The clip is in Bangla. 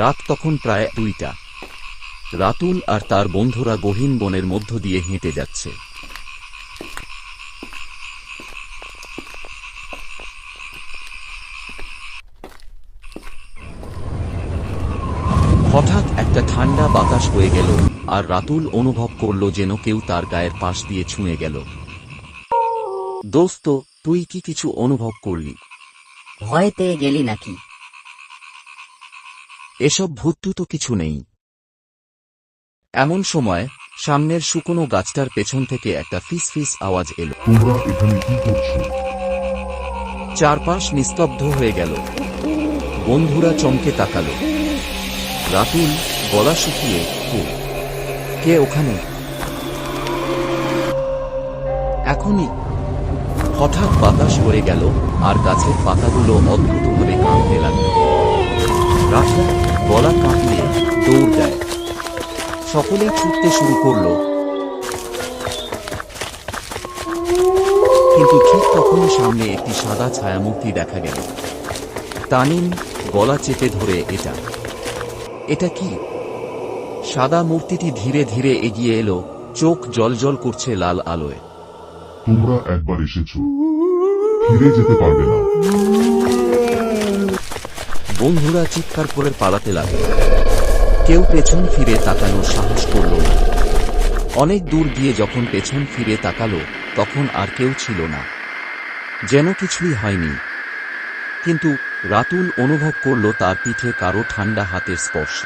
রাত তখন প্রায় 2টা। রাতুল আর তার বন্ধুরা গহীন বনের মধ্য দিয়ে হেঁটে যাচ্ছে। হঠাৎ একটা ঠান্ডা বাতাস বয়ে গেল, আর রাতুল অনুভব করল যেন কেউ তার গায়ের পাশ দিয়ে ছুঁয়ে গেল। দোস্ত, তুই কি কিছু অনুভব করলি? ভয় পেয়ে গেলি নাকি? এসব ভূতটু তো কিছু নেই। এমন সময় সামনের শুকনো গাছটার পেছন থেকে একটা ফিস ফিস আওয়াজ এলো। তোমরা এখানে কি করছো? চারপাশ নিস্তব্ধ হয়ে গেল। বন্ধুরা চমকে তাকালো। রাতুল গলা শুকিয়ে, কে ওখানে? এখনই। হঠাৎ বাতাস হয়ে গেল, আর গাছের পাতাগুলো অদ্ভুতভাবে কাঁপতে লাগল। রাতুল গলা কাঁপিয়ে দৌড় দেয়। সকলেই ছুটতে শুরু করল, কিন্তু ঠিক তখনই সামনে একটি সাদা ছায়ামূর্তি দেখা গেল। তানিম গলা চেপে ধরে, এটা কি? সাদা মূর্তিটি ধীরে ধীরে এগিয়ে এলো, চোখ জ্বলজ্বল করছে লাল আলোয়। তোমরা একবার এসেছো, ফিরে যেতে পারবে না। বন্ধুরা চিৎকার করে পালাতে লাগল। কেউ পেছন ফিরে তাকানোর সাহস করল না। অনেক দূর গিয়ে যখন পেছন ফিরে তাকালো, তখন আর কেউ ছিল না, যেন কিছুই হয়নি। কিন্তু রাতুল অনুভব করল তার পিঠে কারো ঠান্ডা হাতের স্পর্শ।